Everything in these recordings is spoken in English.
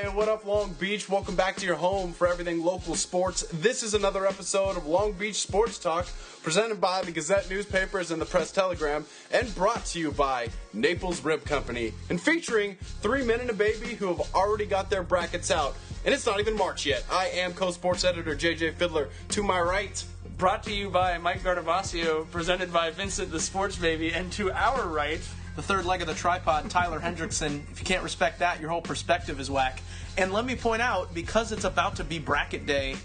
Hey, what up, Long Beach? Welcome back to your home for everything local sports. This is another episode of Long Beach Sports Talk, presented by the Gazette newspapers and the Press Telegram, and brought to you by Naples Rib Company, and featuring 3 Men and a Baby who have already got their brackets out, and it's not even March yet. I am co-sports editor JJ Fiddler. To my right, brought to you by Mike Gardavasio, presented by Vincent the Sports Baby, and to our right, the third leg of the tripod, Tyler Hendrickson. If you can't respect that, your whole perspective is whack. And let me point out, because it's about to be bracket day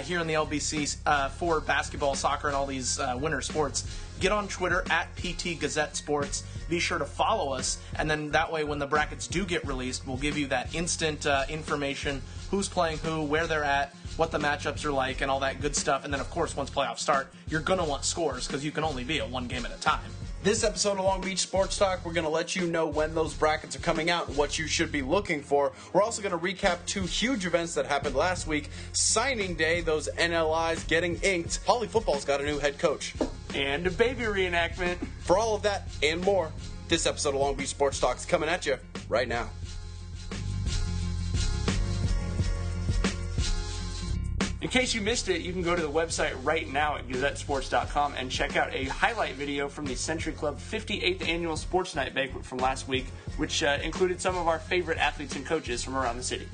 here in the LBC for basketball, soccer, and all these winter sports, get on Twitter at PT Gazette Sports. Be sure to follow us, and then that way when the brackets do get released, we'll give you that instant information, who's playing who, where they're at, what the matchups are like, and all that good stuff. And then, of course, once playoffs start, you're going to want scores because you can only be at one game at a time. This episode of Long Beach Sports Talk, we're going to let you know when those brackets are coming out and what you should be looking for. We're also going to recap 2 huge events that happened last week. Signing day, those NLIs getting inked. Poly football's got a new head coach. And a baby reenactment. For all of that and more, this episode of Long Beach Sports Talk is coming at you right now. In case you missed it, you can go to the website right now at GazetteSports.com and check out a highlight video from the Century Club 58th Annual Sports Night Banquet from last week, which included some of our favorite athletes and coaches from around the city.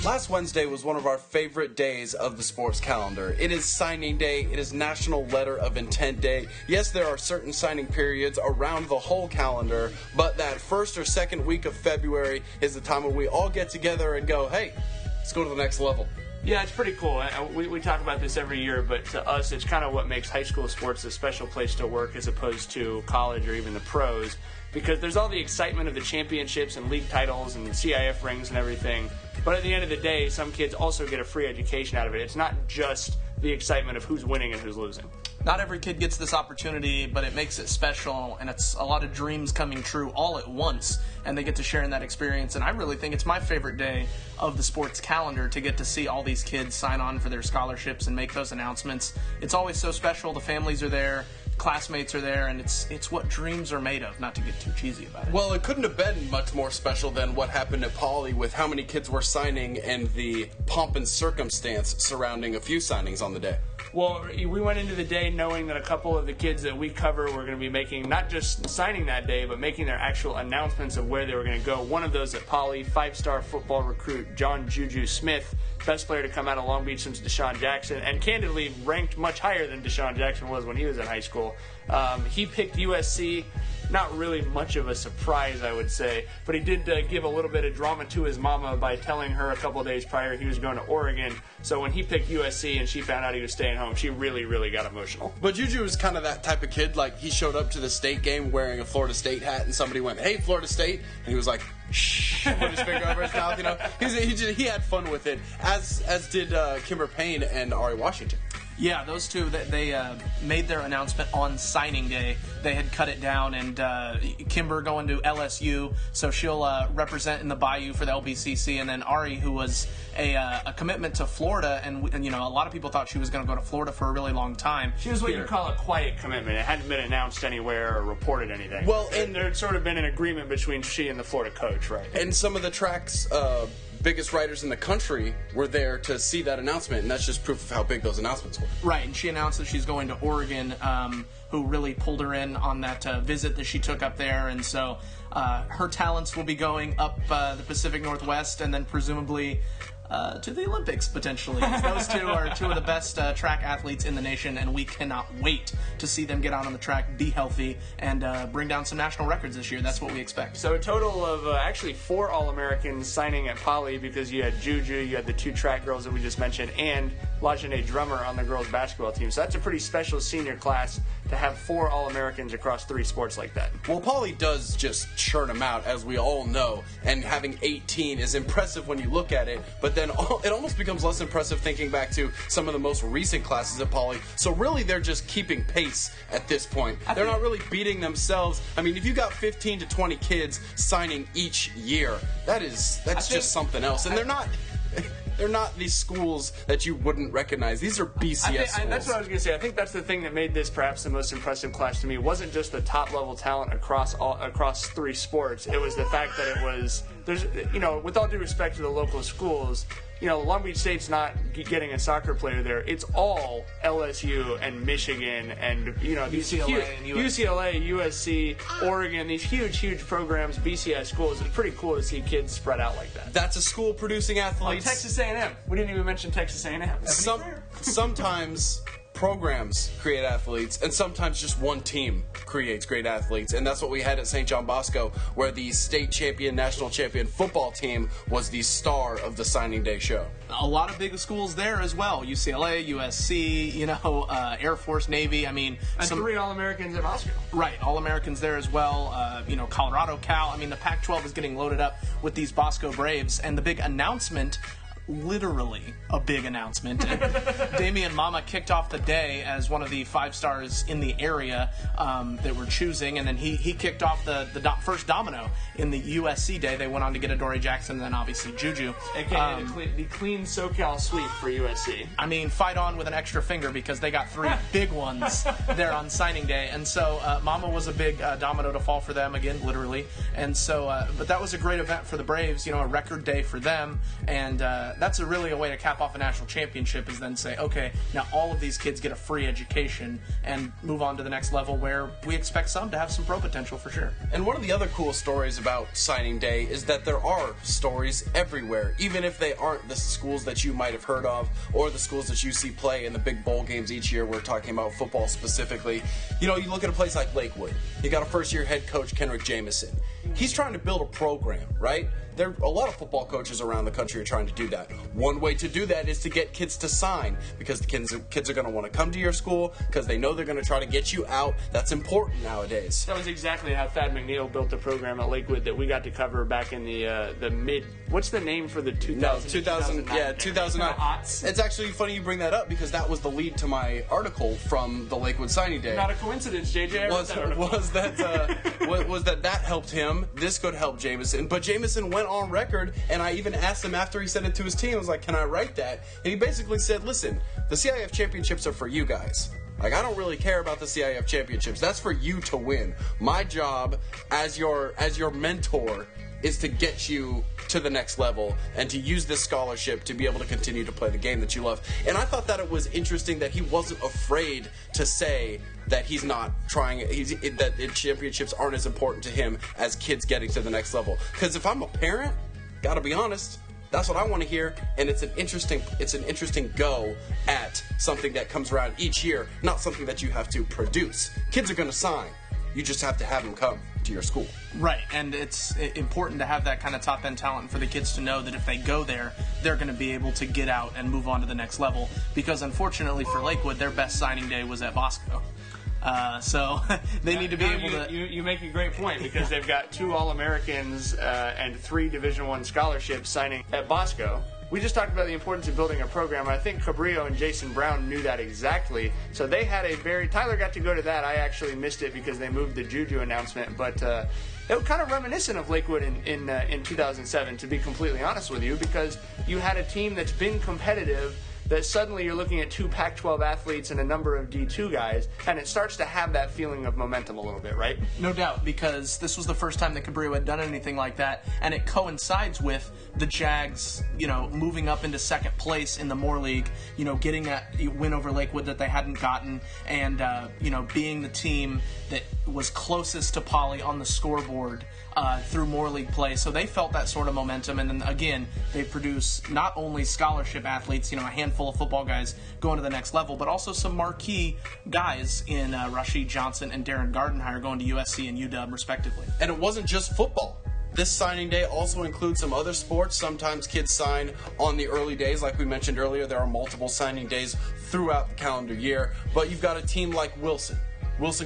Last Wednesday was one of our favorite days of the sports calendar. It is signing day. It is National Letter of Intent Day. Yes, there are certain signing periods around the whole calendar, but that first or second week of February is the time when we all get together and go, hey, let's go to the next level. Yeah, it's pretty cool. We talk about this every year, but to us, it's kind of what makes high school sports a special place to work as opposed to college or even the pros, because there's all the excitement of the championships and league titles and CIF rings and everything. But at the end of the day, some kids also get a free education out of it. It's not just the excitement of who's winning and who's losing. Not every kid gets this opportunity, but it makes it special, and it's a lot of dreams coming true all at once, and they get to share in that experience. And I really think it's my favorite day of the sports calendar to get to see all these kids sign on for their scholarships and make those announcements. It's always so special. The families are there. Classmates are there, and it's what dreams are made of, not to get too cheesy about it. Well, it couldn't have been much more special than what happened at Poly with how many kids were signing and the pomp and circumstance surrounding a few signings on the day. Well, we went into the day knowing that a couple of the kids that we cover were going to be making not just signing that day, but making their actual announcements of where they were going to go. One of those at Poly, 5-star football recruit John Juju Smith, best player to come out of Long Beach since Deshaun Jackson, and candidly ranked much higher than Deshaun Jackson was when he was in high school. He picked USC. Not really much of a surprise, I would say, but he did give a little bit of drama to his mama by telling her a couple of days prior he was going to Oregon. So when he picked USC and she found out he was staying home, she really, really got emotional. But Juju was kind of that type of kid. Like, he showed up to the state game wearing a Florida State hat, and somebody went, "Hey, Florida State," and he was like, "Shh," put his finger over his mouth. You know, he had fun with it, as did Kimber Payne and Ari Washington. Yeah, those two, they made their announcement on signing day. They had cut it down, and Kimber going to LSU, so she'll represent in the Bayou for the LBCC, and then Ari, who was a commitment to Florida, and you know, a lot of people thought she was going to go to Florida for a really long time. She was what you call a quiet commitment. It hadn't been announced anywhere or reported anything. Well, and there had sort of been an agreement between she and the Florida coach, right? And some of the track's biggest writers in the country were there to see that announcement, and that's just proof of how big those announcements were. Right, and she announced that she's going to Oregon, who really pulled her in on that visit that she took up there, and so her talents will be going up the Pacific Northwest and then presumably to the Olympics, potentially. Those two are two of the best track athletes in the nation, and we cannot wait to see them get out on the track, be healthy, and bring down some national records this year. That's what we expect. So a total of actually 4 All-Americans signing at Poly, because you had Juju, you had the 2 track girls that we just mentioned, and Lajane Drummer on the girls basketball team. So that's a pretty special senior class to have 4 All-Americans across 3 sports like that. Well, Poly does just churn them out, as we all know, and having 18 is impressive when you look at it, but then it almost becomes less impressive thinking back to some of the most recent classes at Poly. So really, they're just keeping pace at this point. They're not really beating themselves. I mean, if you got 15 to 20 kids signing each year, that's just something else. And they're not... they're not these schools that you wouldn't recognize. These are BCS schools. That's what I was going to say. I think that's the thing that made this perhaps the most impressive class to me. It wasn't just the top level talent across 3 sports. It was the fact that it was, with all due respect to the local schools, Long Beach State's not getting a soccer player there. It's all LSU and Michigan and these UCLA, USC, Oregon, these huge programs, BCS schools. It's pretty cool to see kids spread out like that. That's a school producing athletes. Texas A&M. We didn't even mention Texas A&M. Sometimes programs create athletes, and sometimes just one team creates great athletes, and that's what we had at St. John Bosco, where the state champion, national champion football team was the star of the signing day show. A lot of big schools there as well. UCLA, USC, Air Force, Navy. I mean, and 3 All-Americans at Bosco. Right, All-Americans there as well. Colorado, Cal. I mean, the Pac-12 is getting loaded up with these Bosco Braves, and the big announcement, literally a big announcement. Damian Mama kicked off the day as one of the 5 stars in the area that we're choosing, and then he kicked off the first domino in the USC day. They went on to get Adoree Jackson, and then obviously Juju. AKA the clean SoCal sweep for USC. I mean, fight on with an extra finger because they got 3 big ones there on signing day, and so Mama was a big domino to fall for them, again, literally. And so, but that was a great event for the Braves, a record day for them, and that's really a way to cap off a national championship, is then say, okay, now all of these kids get a free education and move on to the next level, where we expect some to have some pro potential for sure. And one of the other cool stories about signing day is that there are stories everywhere, even if they aren't the schools that you might have heard of or the schools that you see play in the big bowl games each year. We're talking about football specifically. You look at a place like Lakewood. You got a first-year head coach, Kenrick Jameson. He's trying to build a program, right? There are a lot of football coaches around the country are trying to do that. One way to do that is to get kids to sign, because the kids are going to want to come to your school because they know they're going to try to get you out. That's important nowadays. That was exactly how Thad McNeil built the program at Lakewood that we got to cover back in the mid. What's the name for the 2009. It's actually funny you bring that up, because that was the lead to my article from the Lakewood signing day. Not a coincidence, JJ. Was that helped him? This could help Jameson, but Jameson went on record, and I even asked him after he sent it to his team. I was like, "Can I write that?" And he basically said, "Listen, the CIF championships are for you guys. Like, I don't really care about the CIF championships. That's for you to win. My job as your mentor is to get you to the next level and to use this scholarship to be able to continue to play the game that you love." And I thought that it was interesting that he wasn't afraid to say that he's not trying, that championships aren't as important to him as kids getting to the next level. Because if I'm a parent, gotta be honest, that's what I want to hear, and it's an interesting go at something that comes around each year, not something that you have to produce. Kids are going to sign. You just have to have them come to your school. Right, and it's important to have that kind of top-end talent for the kids to know that if they go there, they're going to be able to get out and move on to the next level. Because unfortunately for Lakewood, their best signing day was at Bosco. So they need to be able to. You make a great point, because they've got 2 All-Americans and 3 Division I scholarships signing at Bosco. We just talked about the importance of building a program. I think Cabrillo and Jason Brown knew that exactly. So they had Tyler got to go to that. I actually missed it because they moved the Juju announcement, but it was kind of reminiscent of Lakewood in 2007, to be completely honest with you, because you had a team that's been competitive, that suddenly you're looking at 2 Pac-12 athletes and a number of D2 guys, and it starts to have that feeling of momentum a little bit, right? No doubt, because this was the first time that Cabrillo had done anything like that, and it coincides with the Jags, moving up into second place in the Moore League, getting that win over Lakewood that they hadn't gotten, and, being the team that was closest to Poly on the scoreboard through Moore League play. So they felt that sort of momentum, and then again, they produce not only scholarship athletes, a handful of football guys going to the next level, but also some marquee guys in Rashid Johnson and Darren Gardenhire going to USC and UW respectively. And it wasn't just football. This signing day also includes some other sports. Sometimes kids sign on the early days. Like we mentioned earlier, there are multiple signing days throughout the calendar year. But you've got a team like Wilson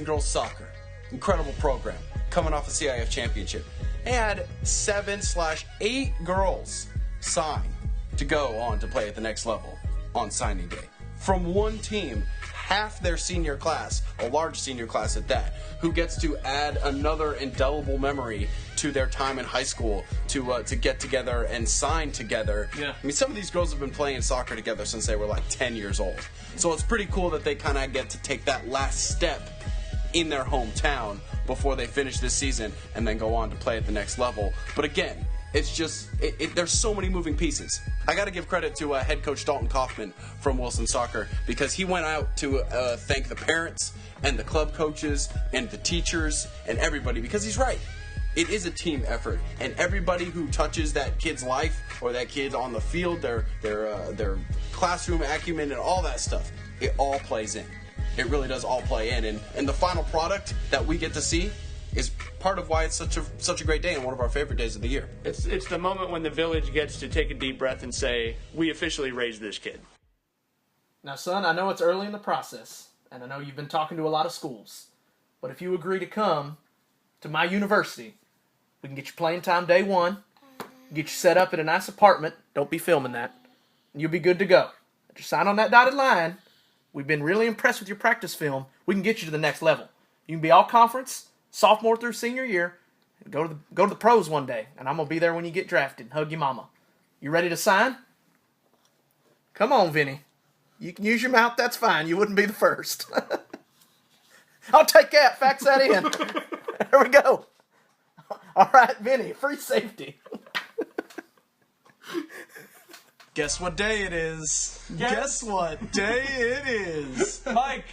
Girls Soccer. Incredible program. Coming off a CIF championship. They had 7/8 girls sign to go on to play at the next level on signing day. From one team, half their senior class, a large senior class at that, who gets to add another indelible memory to their time in high school to get together and sign together. Yeah. I mean, some of these girls have been playing soccer together since they were like 10 years old. So it's pretty cool that they kind of get to take that last step in their hometown before they finish this season and then go on to play at the next level. But again, it's just, there's so many moving pieces. I got to give credit to head coach Dalton Kaufman from Wilson Soccer, because he went out to thank the parents and the club coaches and the teachers and everybody, because he's right. It is a team effort, and everybody who touches that kid's life or that kid on the field, their classroom acumen and all that stuff, it all plays in. It really does all play in, and the final product that we get to see is part of why it's such a great day and one of our favorite days of the year. It's the moment when the village gets to take a deep breath and say, we officially raised this kid. Now, son, I know it's early in the process, and I know you've been talking to a lot of schools, but if you agree to come to my university, we can get you playing time day one, get you set up in a nice apartment, don't be filming that, and you'll be good to go. Just sign on that dotted line. We've been really impressed with your practice film. We can get you to the next level. You can be all conference, sophomore through senior year, and go to the pros one day, and I'm going to be there when you get drafted. Hug your mama. You ready to sign? Come on, Vinny. You can use your mouth, that's fine. You wouldn't be the first. I'll take that. Fax that in. There we go. All right, Vinny, free safety. Guess what day it is? Guess what day it is? Mike.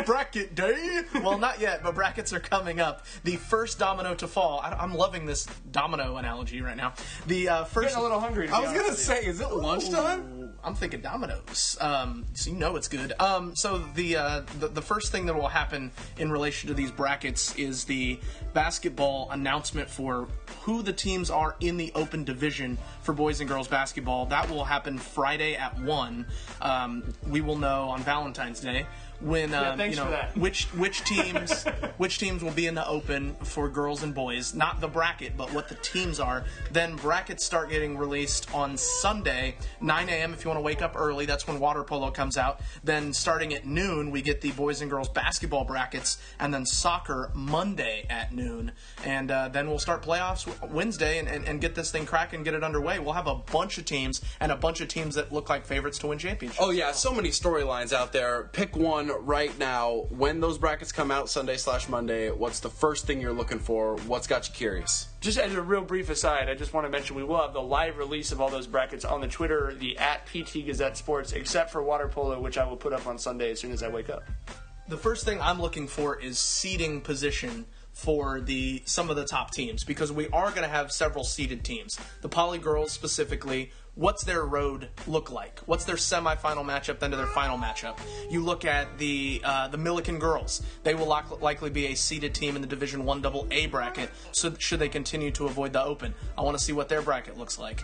Bracket day? Well, not yet, but brackets are coming up. The first domino to fall. I'm loving this domino analogy right now. The first. Getting a little hungry. I was gonna say, is it lunchtime? I'm thinking dominoes. So you know it's good. So the first thing that will happen in relation to these brackets is the basketball announcement for who the teams are in the open division for boys and girls basketball. That will happen Friday at 1. We will know on Valentine's Day when thanks for that. which teams will be in the open for girls and boys, not the bracket, but what the teams are. Then brackets start getting released on Sunday, 9 a.m. if you want to wake up early. That's when water polo comes out. Then starting at noon, we get the boys and girls basketball brackets, and then soccer Monday at noon. And then we'll start playoffs Wednesday and get this thing cracking, get it underway. We'll have a bunch of teams and a bunch of teams that look like favorites to win championships. Oh yeah, so many storylines out there. Pick one right now. When those brackets come out Sunday/Monday, what's the first thing you're looking for? What's got you curious? Just as a real brief aside, I just want to mention we will have the live release of all those brackets on the Twitter, the @PT Gazette Sports, except for water polo, which I will put up on Sunday as soon as I wake up. The first thing I'm looking for is seeding position for some of the top teams, because we are going to have several seeded teams. The Poly girls specifically, what's their road look like? What's their semifinal matchup then to their final matchup? You look at the Milliken girls. They will likely be a seeded team in the Division I AA bracket, so should they continue to avoid the Open. I want to see what their bracket looks like.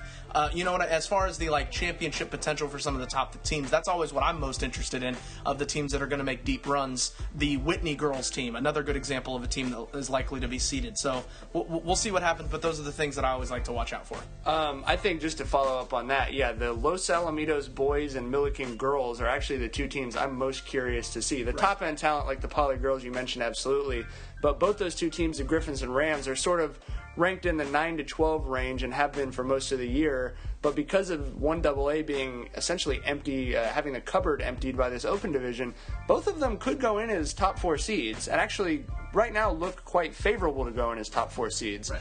You know what? As far as the championship potential for some of the top teams, that's always what I'm most interested in, of the teams that are going to make deep runs. The Whitney girls team, another good example of a team that is likely to be seeded. So we'll see what happens, but those are the things that I always like to watch out for. I think just to follow up on that, yeah, the Los Alamitos boys and Milliken girls are actually the two teams I'm most curious to see. The top end talent, like the Poly girls you mentioned, absolutely, but both those two teams, the Griffins and Rams, are sort of ranked in the 9 to 12 range and have been for most of the year. But because of 1AA being essentially empty, having the cupboard emptied by this open division, both of them could go in as top 4 seeds, and actually right now look quite favorable to go in as top 4 seeds. Right.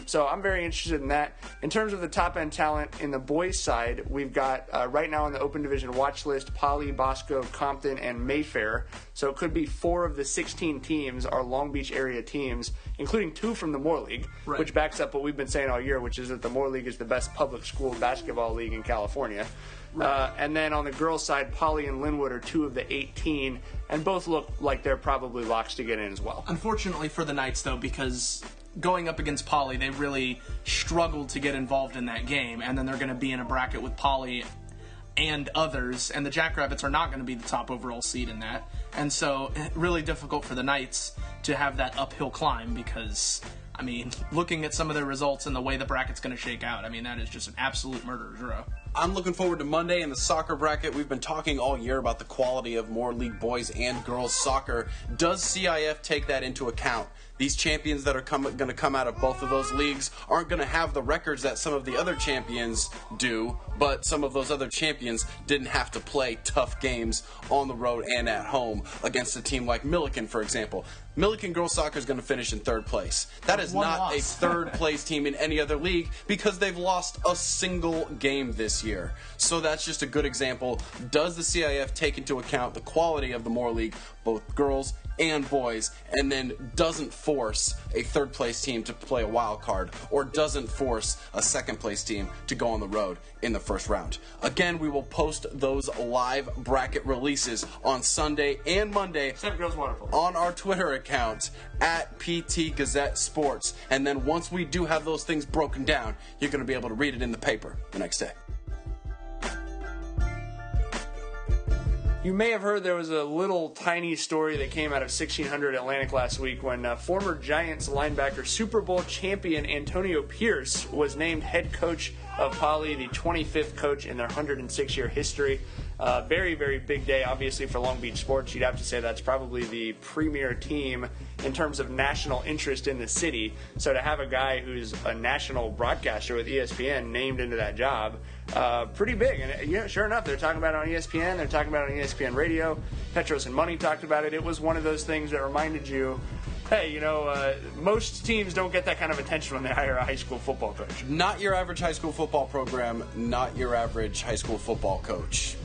So I'm very interested in that. In terms of the top end talent in the boys side, we've got right now on the open division watch list Poly, Bosco, Compton, and Mayfair. So it could be 4 of the 16 teams are Long Beach area teams, including 2 from the Moore League, right, which backs up what we've been saying all year, which is that the Moore League is the best public school basketball league in California. Right. And then on the girls' side, Poly and Linwood are 2 of the 18, and both look like they're probably locks to get in as well. Unfortunately for the Knights, though, because going up against Poly, they really struggled to get involved in that game, and then they're going to be in a bracket with Poly and others, and the Jackrabbits are not going to be the top overall seed in that. And so really difficult for the Knights to have that uphill climb, because, looking at some of their results and the way the bracket's going to shake out, that is just an absolute murderer's row. I'm looking forward to Monday in the soccer bracket. We've been talking all year about the quality of more league boys and girls soccer. Does CIF take that into account? These champions that are going to come out of both of those leagues aren't going to have the records that some of the other champions do, but some of those other champions didn't have to play tough games on the road and at home against a team like Milliken, for example. Milliken girls soccer is going to finish in third place. That is not a third place team in any other league because they've lost a single game this year. So that's just a good example. Does the CIF take into account the quality of the Moore League, both girls and boys, and then doesn't force a third place team to play a wild card or doesn't force a second place team to go on the road in the first round? Again, we will post those live bracket releases on Sunday and Monday on our Twitter account at PT Gazette Sports. And then once we do have those things broken down, you're going to be able to read it in the paper the next day. You may have heard there was a little tiny story that came out of 1600 Atlantic last week when former Giants linebacker Super Bowl champion Antonio Pierce was named head coach of Poly, the 25th coach in their 106-year history. Very, very big day, obviously, for Long Beach sports. You'd have to say that's probably the premier team in terms of national interest in the city. So to have a guy who's a national broadcaster with ESPN named into that job, pretty big. And sure enough, they're talking about it on ESPN. They're talking about it on ESPN Radio. Petros and Money talked about it. It was one of those things that reminded you, hey, most teams don't get that kind of attention when they hire a high school football coach. Not your average high school football program, not your average high school football coach.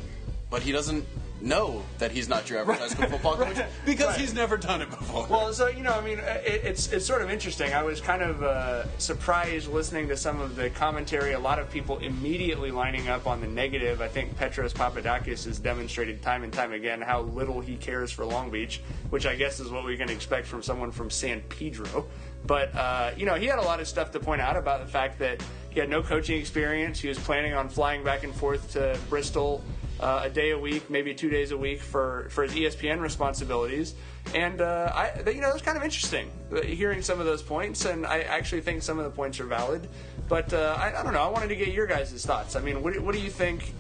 But he doesn't know that he's not your average high school football coach because he's never done it before. Well, so, it's sort of interesting. I was kind of surprised listening to some of the commentary. A lot of people immediately lining up on the negative. I think Petros Papadakis has demonstrated time and time again how little he cares for Long Beach, which I guess is what we can expect from someone from San Pedro. But, he had a lot of stuff to point out about the fact that he had no coaching experience. He was planning on flying back and forth to Bristol a day a week, maybe 2 days a week for his ESPN responsibilities. And, it was kind of interesting hearing some of those points, and I actually think some of the points are valid. But I don't know. I wanted to get your guys' thoughts. I mean, what do you think?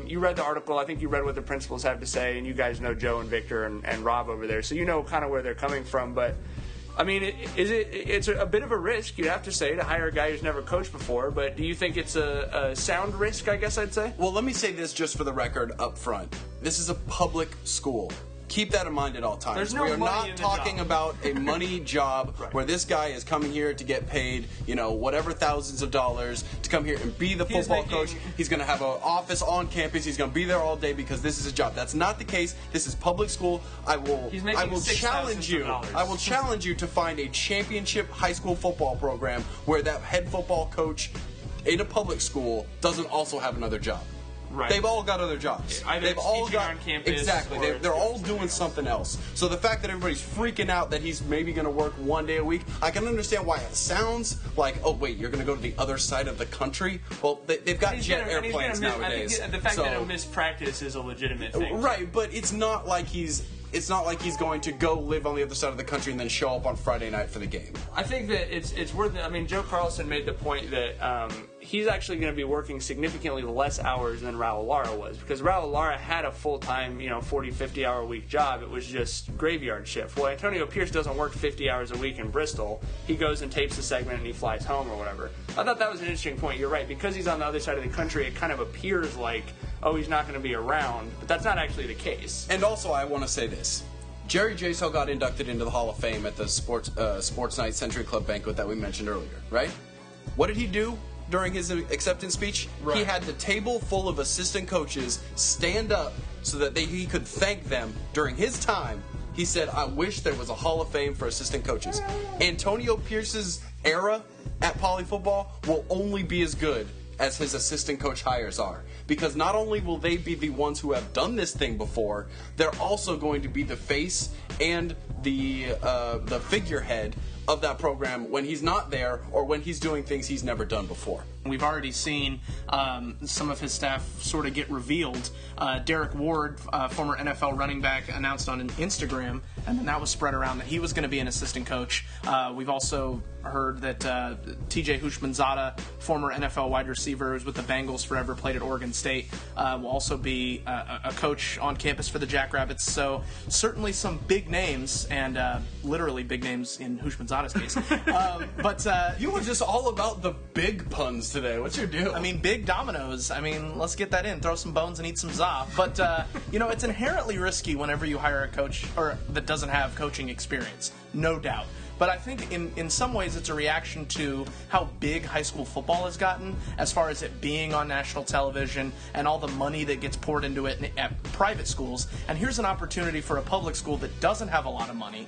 You read the article. I think you read what the principals have to say, and you guys know Joe and Victor and Rob over there, so you know kind of where they're coming from. But I mean, it's a bit of a risk, you'd have to say, to hire a guy who's never coached before, but do you think it's a sound risk, I guess I'd say? Well, let me say this just for the record up front. This is a public school. Keep that in mind at all times. There's no we are money not in talking the job. about a money job where this guy is coming here to get paid, whatever thousands of dollars to come here and be the football coach. He's going to have an office on campus. He's going to be there all day because this is a job. That's not the case. This is public school. I will challenge you. I will challenge you to find a championship high school football program where that head football coach in a public school doesn't also have another job. Right. They've all got other jobs. Either They've all got on campus. Exactly. They're all doing something else. So the fact that everybody's freaking out that he's maybe going to work 1 day a week, I can understand why it sounds like, oh wait, you're going to go to the other side of the country. Well, they've got jet airplanes nowadays. I think the fact that he'll miss practice is a legitimate thing. Right, but it's not like he's going to go live on the other side of the country and then show up on Friday night for the game. I think that it's worth it. I mean, Joe Carlson made the point that he's actually going to be working significantly less hours than Raul Lara was, because Raul Lara had a full-time, 40, 50-hour a week job. It was just graveyard shift. Well, Antonio Pierce doesn't work 50 hours a week in Bristol. He goes and tapes the segment and he flies home or whatever. I thought that was an interesting point. You're right. Because he's on the other side of the country, it kind of appears like, oh, he's not going to be around. But that's not actually the case. And also, I want to say this. Jerry Jaso got inducted into the Hall of Fame at the Sports Night Century Club banquet that we mentioned earlier, right? What did he do during his acceptance speech? Right. He had the table full of assistant coaches stand up so that he could thank them during his time. He said, I wish there was a Hall of Fame for assistant coaches. Antonio Pierce's era at Poly football will only be as good as his assistant coach hires are. Because not only will they be the ones who have done this thing before, they're also going to be the face and the figurehead of that program when he's not there or when he's doing things he's never done before. We've already seen some of his staff sort of get revealed. Derek Ward, former NFL running back, announced on Instagram, and then that was spread around that he was going to be an assistant coach. We've also heard that TJ Houshmandzadeh, former NFL wide receiver, who's with the Bengals forever, played at Oregon State, will also be a coach on campus for the Jackrabbits. So certainly some big names, and literally big names in Houshmandzadeh's case. But You were just all about the big puns today. What's your deal? I mean, big dominoes. I mean, let's get that in. Throw some bones and eat some za. But, it's inherently risky whenever you hire a coach or that doesn't have coaching experience, no doubt. But I think in some ways it's a reaction to how big high school football has gotten as far as it being on national television and all the money that gets poured into it at private schools. And here's an opportunity for a public school that doesn't have a lot of money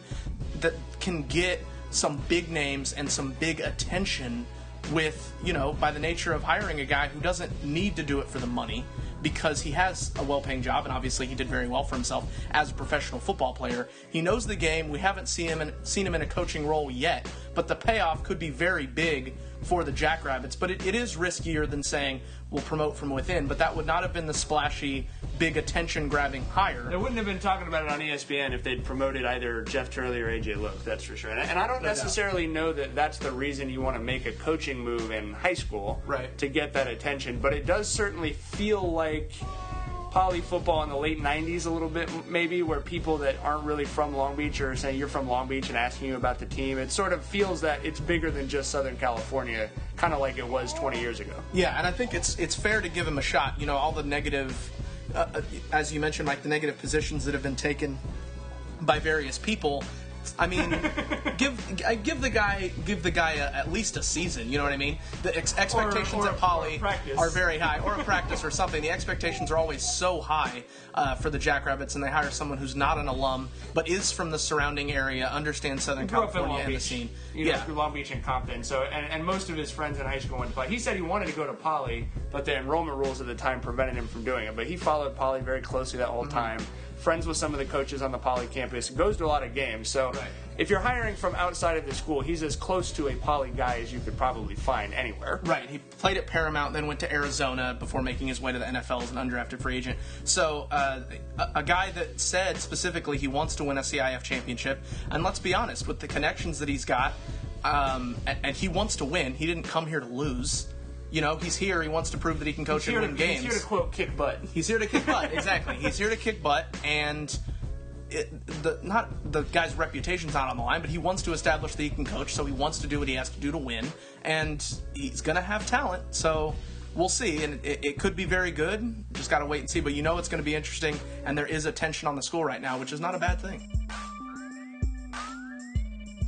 that can get some big names and some big attention with, by the nature of hiring a guy who doesn't need to do it for the money because he has a well-paying job, and obviously he did very well for himself as a professional football player. He knows the game. We haven't seen him in a coaching role yet, but the payoff could be very big for the Jackrabbits. But it is riskier than saying we'll promote from within, but that would not have been the splashy, big attention-grabbing hire. They wouldn't have been talking about it on ESPN if they'd promoted either Jeff Turley or AJ Look, that's for sure. And I don't necessarily know that that's the reason you want to make a coaching move in high school to get that attention, but it does certainly feel like poly football in the late 90s a little bit, maybe, where people that aren't really from Long Beach are saying you're from Long Beach and asking you about the team. It sort of feels that it's bigger than just Southern California, kind of like it was 20 years ago. Yeah, and I think it's fair to give him a shot. All the negative, as you mentioned, Mike, the negative positions that have been taken by various people. I mean, give the guy at least a season. You know what I mean? The expectations at Poly are very high, or a practice or something. The expectations are always so high for the Jackrabbits, and they hire someone who's not an alum but is from the surrounding area, understands Southern California and the scene. Long Beach and Compton. So, and most of his friends in high school went to Poly. He said he wanted to go to Poly, but the enrollment rules at the time prevented him from doing it. But he followed Poly very closely that whole time. Friends with some of the coaches on the Poly campus, goes to a lot of games. So if you're hiring from outside of the school, he's as close to a Poly guy as you could probably find anywhere. Right. He played at Paramount, then went to Arizona before making his way to the NFL as an undrafted free agent. So a guy that said specifically he wants to win a CIF championship, and let's be honest, with the connections that he's got, and he wants to win. He didn't come here to lose. He's here. He wants to prove that he can coach and win games. He's here to, quote, kick butt. He's here to kick butt, exactly. He's here to kick butt, and the guy's reputation's not on the line, but he wants to establish that he can coach, so he wants to do what he has to do to win, and he's going to have talent, so we'll see. And it could be very good. Just got to wait and see, but it's going to be interesting, and there is a tension on the school right now, which is not a bad thing.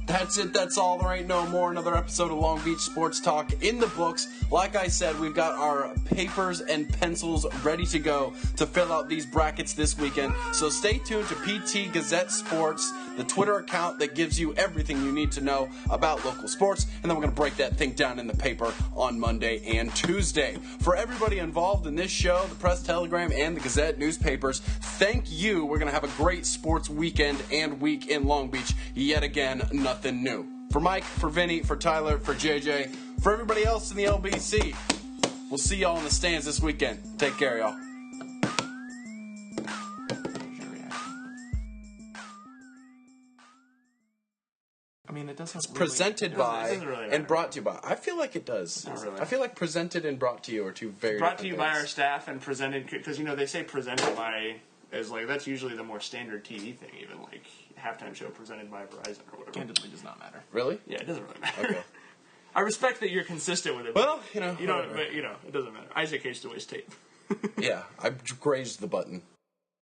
That's it. That's all. There ain't no more. Another episode of Long Beach Sports Talk in the books. Like I said, we've got our papers and pencils ready to go to fill out these brackets this weekend. So stay tuned to PT Gazette Sports, the Twitter account that gives you everything you need to know about local sports. And then we're going to break that thing down in the paper on Monday and Tuesday. For everybody involved in this show, the Press Telegram and the Gazette newspapers, thank you. We're going to have a great sports weekend and week in Long Beach. Yet again, nothing new. For Mike, for Vinny, for Tyler, for JJ, for everybody else in the LBC, we'll see y'all in the stands this weekend. Take care, y'all. I mean, it doesn't. It's presented by and brought to you by. I feel like it does. I feel like presented and brought to you are two very brought to you different by things. our staff and presented because they say presented by as like that's usually the more standard TV thing, even like halftime show presented by Verizon or whatever. Candidly, does not matter. Really? Yeah, it doesn't really matter. Okay. I respect that you're consistent with it. Well, but it doesn't matter. Isaac hates to waste tape. Yeah, I grazed the button.